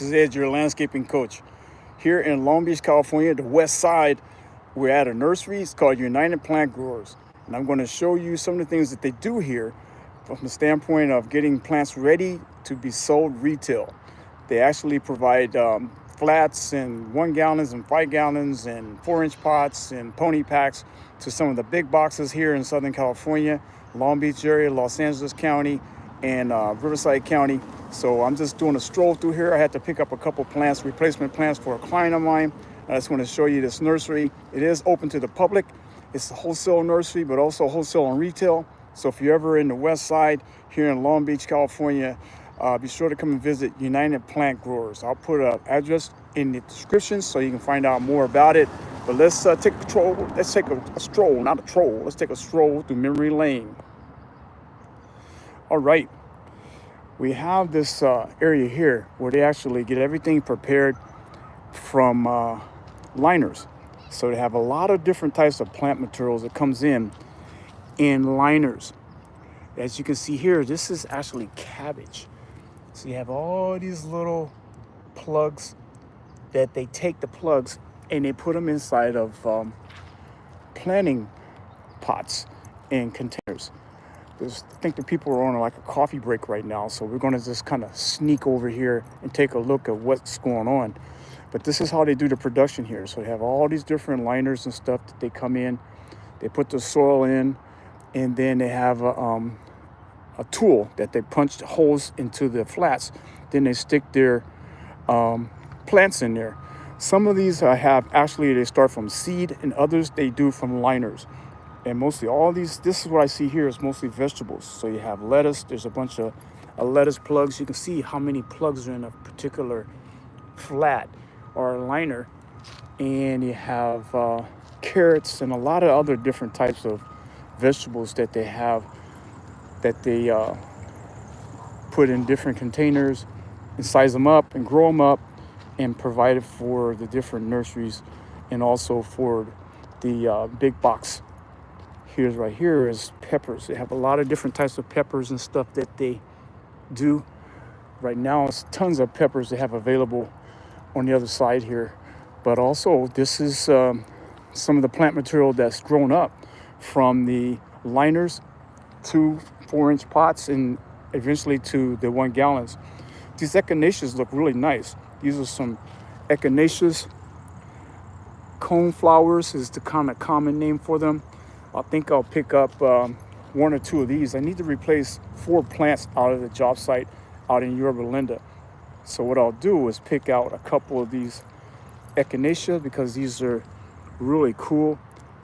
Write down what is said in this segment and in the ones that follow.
This is Ed, your landscaping coach. Here in Long Beach, California, the west side, we're at a nursery. It's called United Plant Growers. And I'm going to show you some of the things that they do here from the standpoint of getting plants ready to be sold retail. They actually provide flats and 1 gallons and 5 gallons and 4-inch pots and pony packs to some of the big boxes here in Southern California, Long Beach area, Los Angeles County, and Riverside County. So I'm just doing a stroll through here. I had to pick up a couple plants, replacement plants for a client of mine. I just want to show you this nursery. It is open to the public. It's a wholesale nursery, but also wholesale and retail. So if you're ever in the west side here in Long Beach, California, be sure to come and visit United Plant Growers. I'll put an address in the description so you can find out more about it. But let's take a stroll. Let's take a stroll, not a troll. Let's take a stroll through memory lane. All right. We have this area here where they actually get everything prepared from liners. So they have a lot of different types of plant materials that comes in liners. As you can see here, this is actually cabbage. So you have all these little plugs that they take the plugs and they put them inside of planting pots and containers. I think the people are on like a coffee break right now, so we're going to just kind of sneak over here and take a look at what's going on. But this is how they do the production here. So they have all these different liners and stuff that they come in. They put the soil in, and then they have a tool that they punch holes into the flats. Then they stick their plants in there. Some of these they start from seed, and others they do from liners. And mostly all these, this is what I see here is mostly vegetables. So you have lettuce. There's a bunch of lettuce plugs. You can see how many plugs are in a particular flat or liner. And you have carrots and a lot of other different types of vegetables that they have that they put in different containers and size them up and grow them up and provide it for the different nurseries and also for the big box. Right here is peppers. They have a lot of different types of peppers and stuff that they do. Right now, it's tons of peppers they have available on the other side here. But also, this is some of the plant material that's grown up from the liners to 4-inch pots and eventually to the 1 gallons. These echinacea look really nice. These are some echinacea. Cone flowers is the kind of common name for them. I think I'll pick up 1 or 2 of these. I need to replace 4 plants out of the job site out in Yorba Linda. So what I'll do is pick out a couple of these echinacea because these are really cool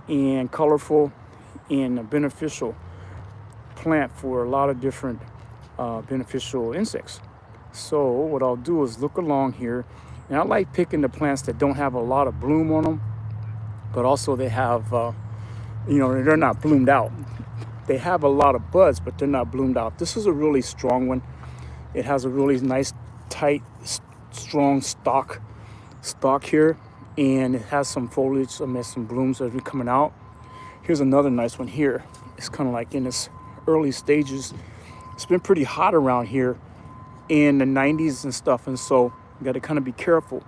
and colorful and a beneficial plant for a lot of different beneficial insects. So what I'll do is look along here, and I like picking the plants that don't have a lot of bloom on them, but also they have they're not bloomed out. They have a lot of buds, but they're not bloomed out. This is a really strong one. It has a really nice, tight, strong stalk here, and it has some foliage, some blooms that are coming out. Here's another nice one here. It's kind of like in its early stages. It's been pretty hot around here in the 90s and stuff, and so you got to kind of be careful.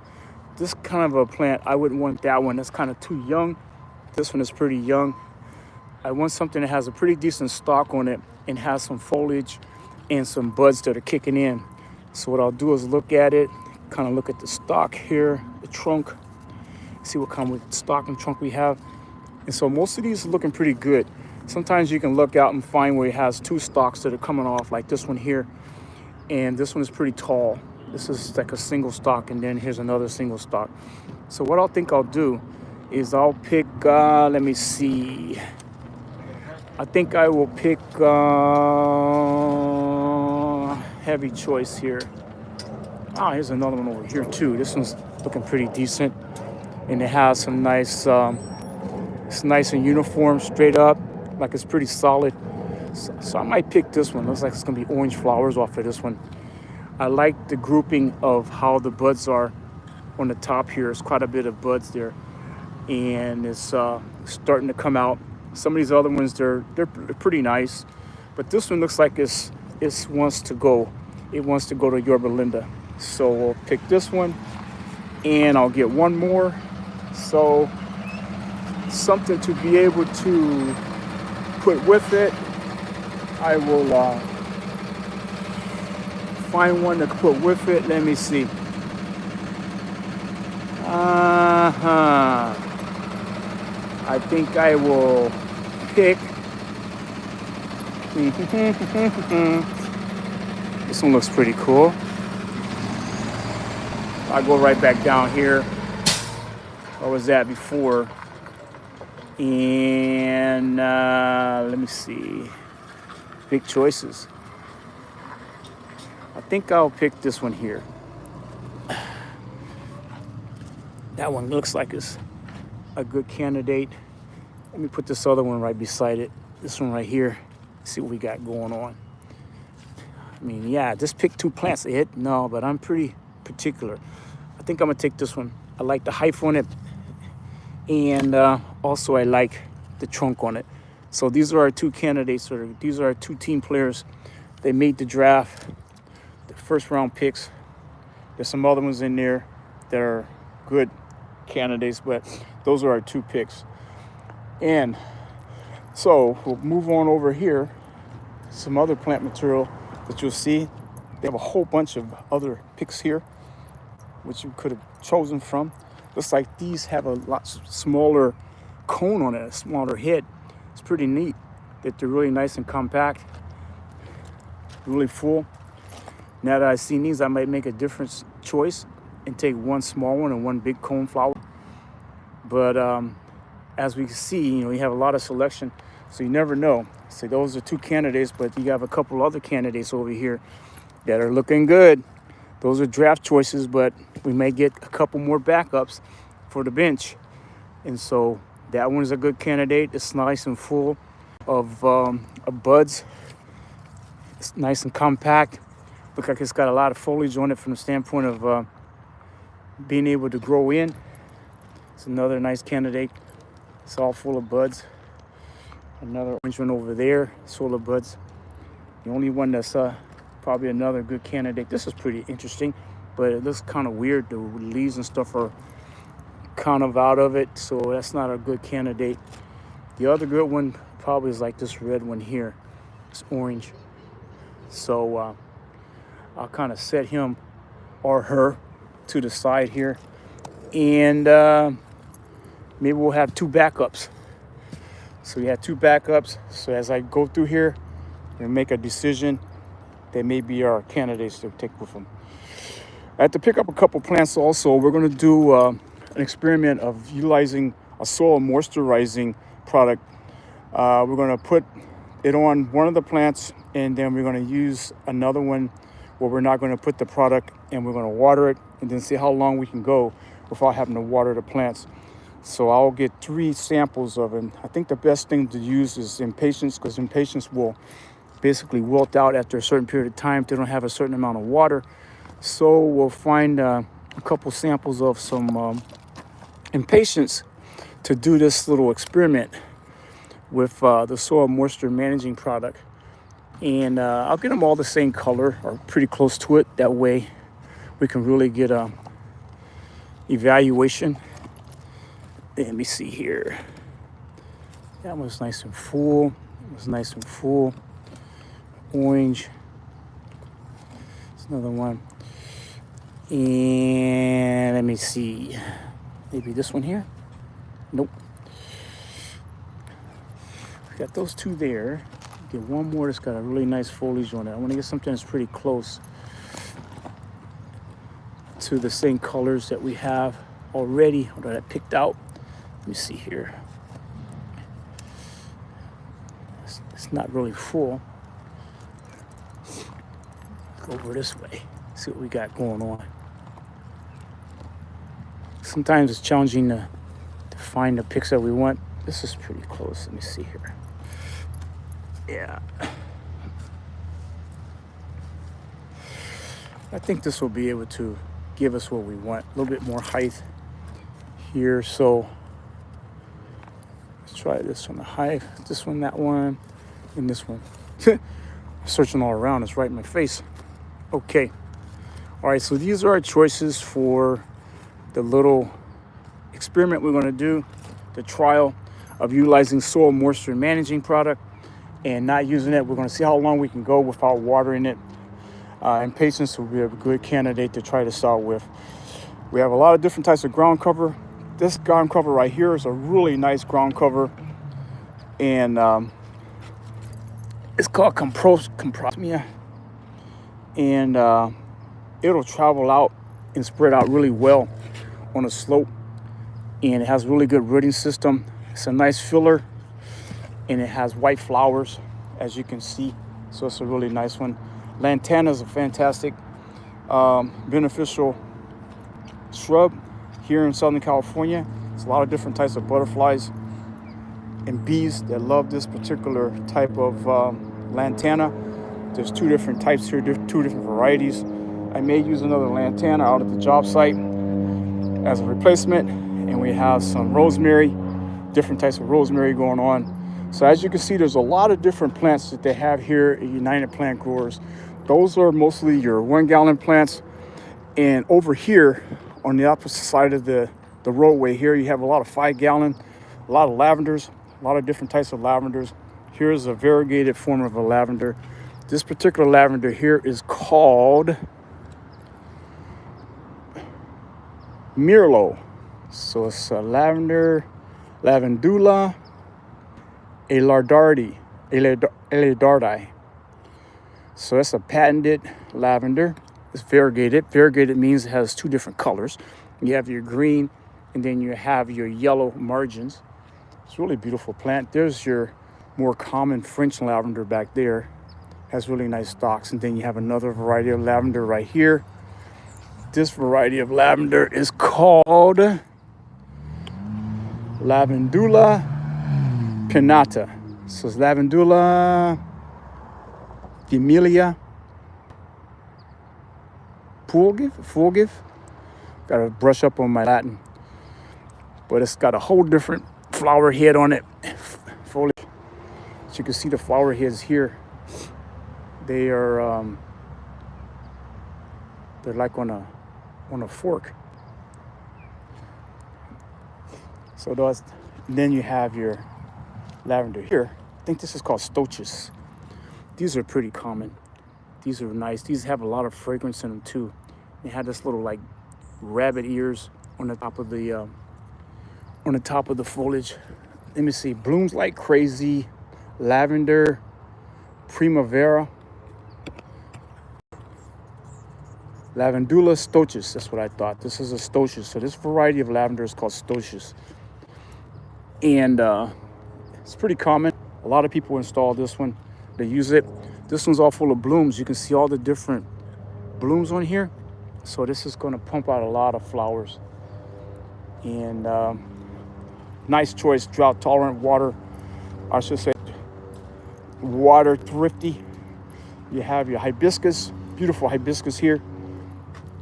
This kind of a plant, I wouldn't want that one. That's kind of too young. This one is pretty young. I want something that has a pretty decent stalk on it and has some foliage and some buds that are kicking in. So what I'll do is look at it, kind of look at the stalk here, the trunk, see what kind of stalk and trunk we have. And so most of these are looking pretty good. Sometimes you can look out and find where it has 2 stalks that are coming off, like this one here. And this one is pretty tall. This is like a single stalk, and then here's another single stalk. So what I'll do is I'll pick, let me see. I think I will pick heavy choice here. Here's another one over here too. This one's looking pretty decent. And it has some nice, it's nice and uniform, straight up, like it's pretty solid. So I might pick this one. Looks like it's gonna be orange flowers off of this one. I like the grouping of how the buds are on the top here. It's quite a bit of buds there. And it's starting to come out. Some of these other ones, they're pretty nice, but this one looks like it wants to go. It wants to go to Yorba Linda. So we'll pick this one, and I'll get one more. So something to be able to put with it. I will find one to put with it. Let me see. I think I will pick. This one looks pretty cool. I'll go right back down here. What was that before? And let me see. Big choices. I think I'll pick this one here. That one looks like it's a good candidate. Let me put this other one right beside it. This one right here. See what we got going on. I mean, yeah, just pick 2 plants. No, but I'm pretty particular. I think I'm gonna take this one. I like the height on it, and also I like the trunk on it. So these are our 2 candidates, or these are our 2 team players. They made the draft, the first round picks. There's some other ones in there that are good candidates, but those are our 2 picks. And so we'll move on over here. Some other plant material that you'll see. They have a whole bunch of other picks here, which you could have chosen from. Looks like these have a lot smaller cone on it, a smaller head. It's pretty neat that they're really nice and compact, really full. Now that I've seen these, I might make a different choice and take one small one and one big cone flower. But as we can see, you have a lot of selection, so you never know. So those are 2 candidates, but you have a couple other candidates over here that are looking good. Those are draft choices, but we may get a couple more backups for the bench. And so that one is a good candidate. It's nice and full of buds. It's nice and compact. Looks like it's got a lot of foliage on it from the standpoint of being able to grow in. It's another nice candidate. It's all full of buds. Another orange one over there, it's full of buds. The only one that's probably another good candidate. This is pretty interesting, but it looks kind of weird. The leaves and stuff are kind of out of it, so that's not a good candidate. The other good one probably is like this red one here. It's orange. So I'll kind of set him or her to the side here, and maybe we'll have 2 backups. So we have 2 backups. So as I go through here and make a decision, they may be our candidates to take with them. I have to pick up a couple plants also. We're going to do an experiment of utilizing a soil moisturizing product. We're going to put it on one of the plants, and then we're going to use another one where we're not going to put the product, and we're going to water it and then see how long we can go without having to water the plants. So I'll get 3 samples of it. I think the best thing to use is impatiens, because impatiens will basically wilt out after a certain period of time if they don't have a certain amount of water. So we'll find a couple samples of some impatiens to do this little experiment with the soil moisture managing product. And I'll get them all the same color or pretty close to it. That way we can really get a evaluation. Let me see here. That one's nice and full. It was nice and full. Orange. There's another one. And let me see. Maybe this one here? Nope. We got those 2 there. Get one more that's got a really nice foliage on it. I want to get something that's pretty close to the same colors that we have already, or that I picked out. Let me see here. It's not really full. Go over this way. See what we got going on. Sometimes it's challenging to find the picks that we want. This is pretty close. Let me see here. Yeah. I think this will be able to give us what we want. A little bit more height here. So let's try this one, the height. This one, that one, and this one. Searching all around. It's right in my face. Okay. All right, so these are our choices for the little experiment we're going to do, the trial of utilizing soil moisture managing product and not using it. We're going to see how long we can go without watering it. And patience will be a good candidate to try this out with. We have a lot of different types of ground cover. This ground cover right here is a really nice ground cover, and it's called comprosmia, and it'll travel out and spread out really well on a slope, and it has a really good rooting system. It's a nice filler, and it has white flowers, as you can see, so it's a really nice one. Lantana is a fantastic beneficial shrub here in Southern California. There's a lot of different types of butterflies and bees that love this particular type of lantana. There's two different types here, two different varieties. I may use another lantana out at the job site as a replacement, and we have some rosemary, different types of rosemary going on. So as you can see, there's a lot of different plants that they have here at United Plant Growers. Those are mostly your 1 gallon plants, and over here on the opposite side of the roadway here, you have a lot of 5 gallon, a lot of lavenders, a lot of different types of lavenders. Here's a variegated form of a lavender. This particular lavender here is called Mirlo. So it's a lavendula elardardi. So it's a patented lavender. It's variegated. Variegated means it has two different colors. You have your green, and then you have your yellow margins. It's a really beautiful plant. There's your more common French lavender back there. Has really nice stalks. And then you have another variety of lavender right here. This variety of lavender is called Lavandula pinnata. So it's Lavandula Emilia Fulgiv. Gotta brush up on my Latin. But it's got a whole different flower head on it. Foliage. So you can see the flower heads here. They are they're like on a fork. So those, then you have your lavender here. I think this is called stochus. These are pretty common. These are nice. These have a lot of fragrance in them too. They have this little like rabbit ears on the top of the foliage. Let me see. Blooms like crazy. Lavender primavera. Lavandula stochus. That's what I thought. This is a stochus. So this variety of lavender is called stochus, and it's pretty common. A lot of people install this one. They use it. This one's all full of blooms. You can see all the different blooms on here. So this is going to pump out a lot of flowers. And nice choice, drought tolerant, water, I should say, water thrifty. You have your hibiscus, beautiful hibiscus here.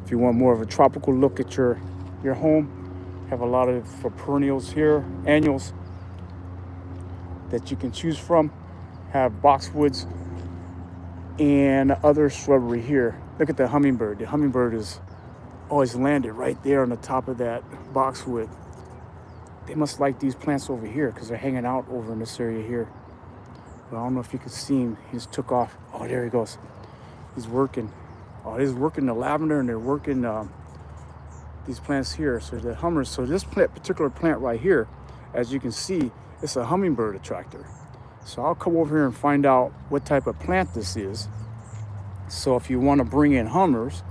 If you want more of a tropical look at your home, have a lot of perennials here, annuals that you can choose from. Have boxwoods and other shrubbery here. Look at the hummingbird. The hummingbird is always landed right there on the top of that boxwood. They must like these plants over here because they're hanging out over in this area here. But I don't know if you can see him. He just took off. Oh, there he goes. He's working. Oh, he's working the lavender, and they're working these plants here. So the hummers. So this particular plant right here, as you can see, it's a hummingbird attractor. So I'll come over here and find out what type of plant this is. So if you want to bring in hummers,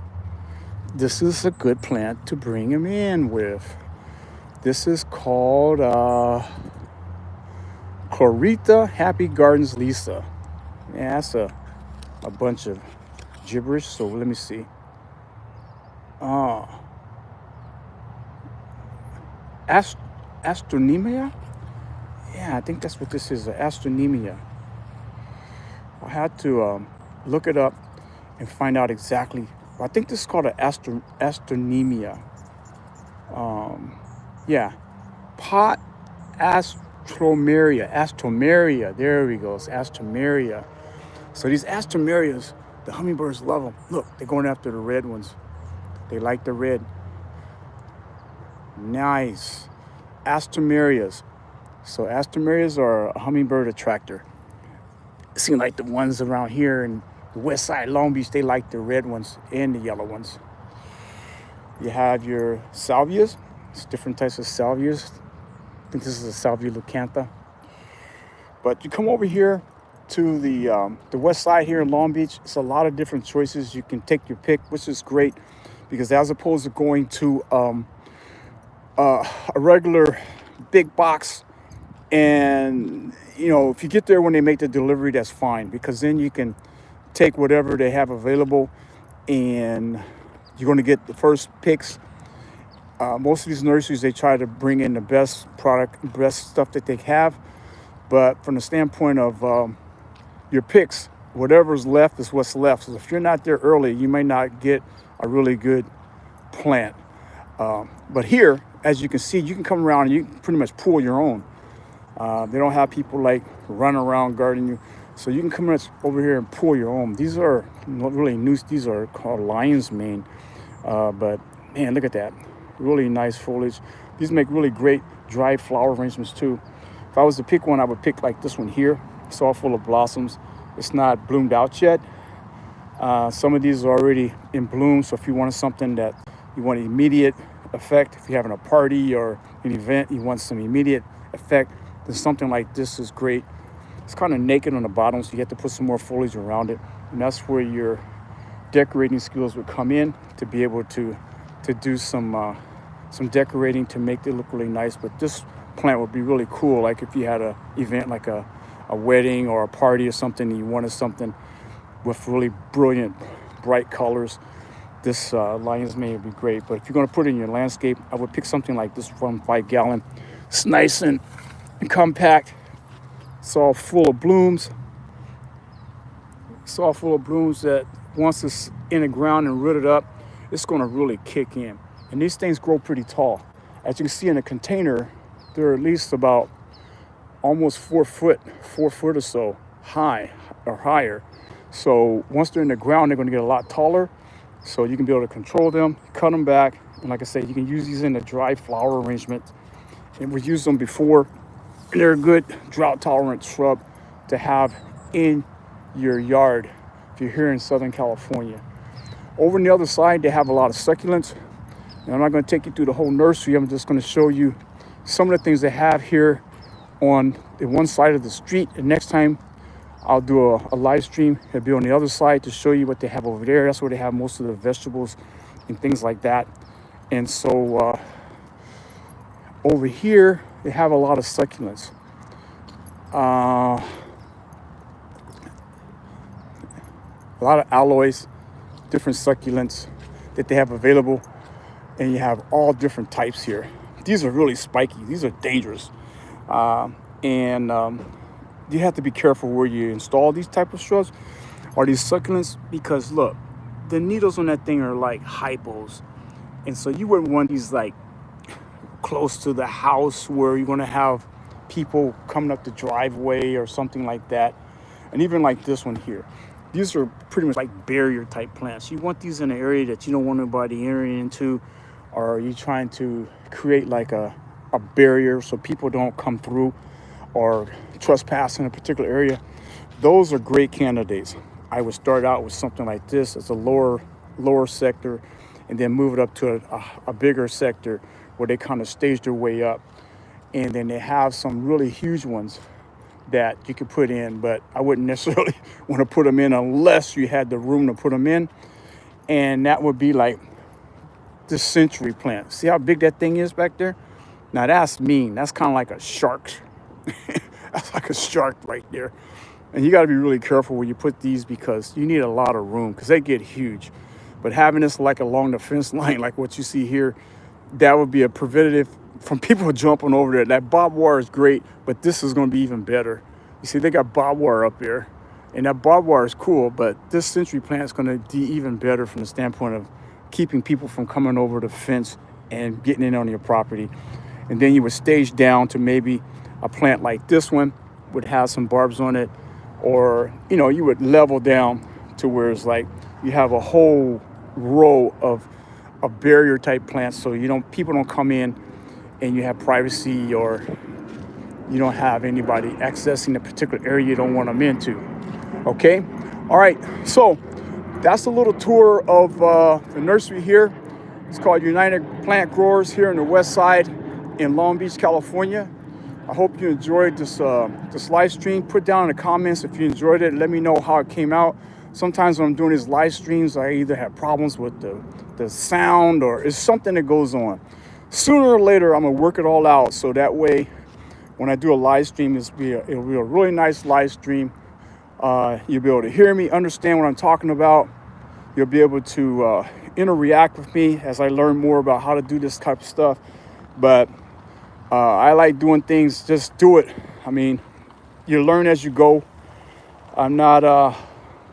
this is a good plant to bring them in with. This is called Chlorita Happy Gardens Lisa. Yeah, that's a bunch of gibberish. So let me see. Astronemia? Yeah, I think that's what this is, astronemia. I had to look it up and find out exactly. I think this is called an astronemia. Yeah, pot astromeria. There we go, it's astromeria. So these astromerias, the hummingbirds love them. Look, they're going after the red ones. They like the red. Nice. Astomerias. So astomerias are a hummingbird attractor. It seems like the ones around here in the west side Long Beach, they like the red ones and the yellow ones. You have your salvias. It's different types of salvias. I think this is a salvia lucantha. But you come over here to the west side here in Long Beach. It's a lot of different choices. You can take your pick, which is great, because as opposed to going to a regular big box, and if you get there when they make the delivery, that's fine, because then you can take whatever they have available and you're going to get the first picks. Most of these nurseries, they try to bring in the best product, best stuff that they have. But from the standpoint of your picks, whatever's left is what's left. So if you're not there early, you may not get a really good plant. But here, as you can see, you can come around and you can pretty much pull your own. They don't have people like running around guarding you. So you can come over here and pull your own. These are not really new. These are called lion's mane. But man, look at that. Really nice foliage. These make really great dry flower arrangements too. If I was to pick one, I would pick like this one here. It's all full of blossoms. It's not bloomed out yet. Some of these are already in bloom. So if you want something that you want immediate effect, if you're having a party or an event, you want some immediate effect, then something like this is great. It's kind of naked on the bottom, so you have to put some more foliage around it. And that's where your decorating skills would come in, to be able to do some decorating to make it look really nice. But this plant would be really cool, like if you had an event like a wedding or a party or something, and you wanted something with really brilliant, bright colors. This lion's mane would be great. But if you're going to put it in your landscape, I would pick something like this from 5 gallon. It's nice and compact. It's all full of blooms. It's all full of blooms that once it's in the ground and rooted up, it's going to really kick in. And these things grow pretty tall. As you can see in the container, they're at least about almost 4 foot or so high or higher. So once they're in the ground, they're going to get a lot taller. So you can be able to control them, cut them back. And like I said, you can use these in a dry flower arrangement. And we've used them before. They're a good drought tolerant shrub to have in your yard if you're here in Southern California. Over on the other side, they have a lot of succulents. And I'm not going to take you through the whole nursery. I'm just going to show you some of the things they have here on the one side of the street. And next time I'll do a live stream. It'll be on the other side to show you what they have over there. That's where they have most of the vegetables and things like that. And so over here, they have a lot of succulents. A lot of aloes, different succulents that they have available. And you have all different types here. These are really spiky. These are dangerous. You have to be careful where you install these type of shrubs or these succulents, because look, the needles on that thing are like hypos. And so you wouldn't want these like close to the house where you're going to have people coming up the driveway or something like that. And even like this one here, these are pretty much like barrier type plants. You want these in an area that you don't want anybody entering into, or you're trying to create like a barrier so people don't come through or trespass in a particular area. Those are great candidates. I would start out with something like this as a lower sector, and then move it up to a bigger sector where they kind of stage their way up. And then they have some really huge ones that you could put in, but I wouldn't necessarily want to put them in unless you had the room to put them in. And that would be like this century plant. See how big that thing is back there? Now that's mean. That's kind of like a shark. That's like a shark right there. And you got to be really careful where you put these, because you need a lot of room, because they get huge. But having this like along the fence line, like what you see here, that would be a preventative from people jumping over there. That barbed wire is great, but this is going to be even better. You see, they got barbed wire up there, and that barbed wire is cool, but this century plant is going to be even better from the standpoint of keeping people from coming over the fence and getting in on your property. And then you would stage down to maybe a plant like this one would have some barbs on it, or you would level down to where it's like you have a whole row of a barrier type plant, so people don't come in and you have privacy, or you don't have anybody accessing the particular area you don't want them into. Okay, all right, so that's a little tour of the nursery here. It's called United Plant Growers here in the West Side in Long Beach, California. I hope you enjoyed this live stream. Put down in the comments if you enjoyed it. Let me know how it came out. Sometimes when I'm doing these live streams, I either have problems with the sound, or it's something that goes on. Sooner or later, I'm gonna work it all out, so that way when I do a live stream, it'll be a really nice live stream. You'll be able to hear me, understand what I'm talking about. You'll be able to interact with me as I learn more about how to do this type of stuff. But I like doing things, just do it. I mean, you learn as you go. I'm not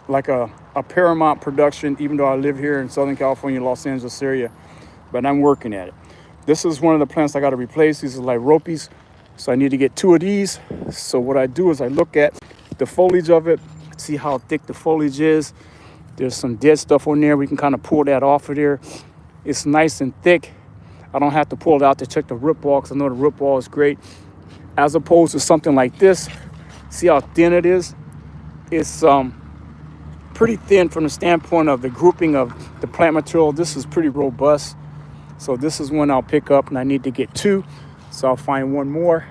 like a Paramount production, even though I live here in Southern California, Los Angeles area, but I'm working at it. This is one of the plants I got to replace. These are lyropes, so I need to get 2 of these. So what I do is I look at the foliage of it, see how thick the foliage is. There's some dead stuff on there. We can kind of pull that off of there. It's nice and thick. I don't have to pull it out to check the root ball, because I know the root ball is great. As opposed to something like this, see how thin it is? It's pretty thin from the standpoint of the grouping of the plant material. This is pretty robust. So this is one I'll pick up, and I need to get 2. So I'll find one more.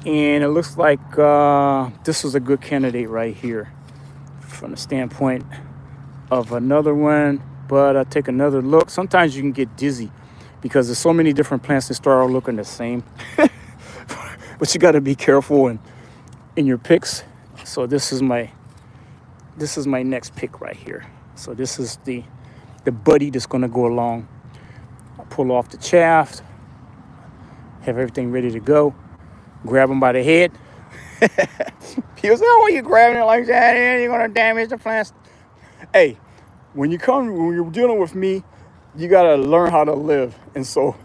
And it looks like this is a good candidate right here from the standpoint of another one. But I'll take another look. Sometimes you can get dizzy because there's so many different plants that start all looking the same. But you got to be careful in your picks. So this is my next pick right here. So this is the buddy that's going to go along. I'll pull off the shaft, have everything ready to go, grab him by the head. He was, oh, why you grabbing it like that? You're going to damage the plants. Hey, when you're dealing with me, you got to learn how to live. And so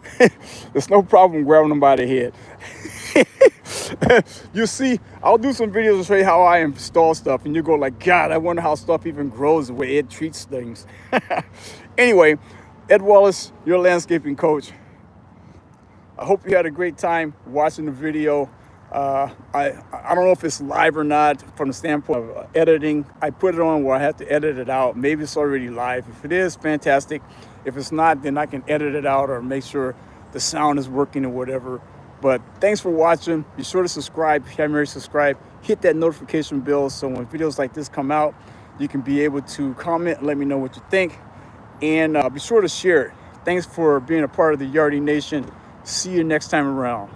there's no problem grabbing them by the head. You see, I'll do some videos to show you how I install stuff, and you go like, God, I wonder how stuff even grows the way Ed treats things. Anyway, Ed Wallace, your landscaping coach. I hope you had a great time watching the video. I don't know if it's live or not from the standpoint of editing. I put it on where I have to edit it out. Maybe it's already live. If it is, fantastic. If it's not, then I can edit it out or make sure the sound is working or whatever. But thanks for watching. Be sure to subscribe if you haven't already subscribed. Hit that notification bell so when videos like this come out, you can be able to comment and let me know what you think. And be sure to share it. Thanks for being a part of the Yardie Nation. See you next time around.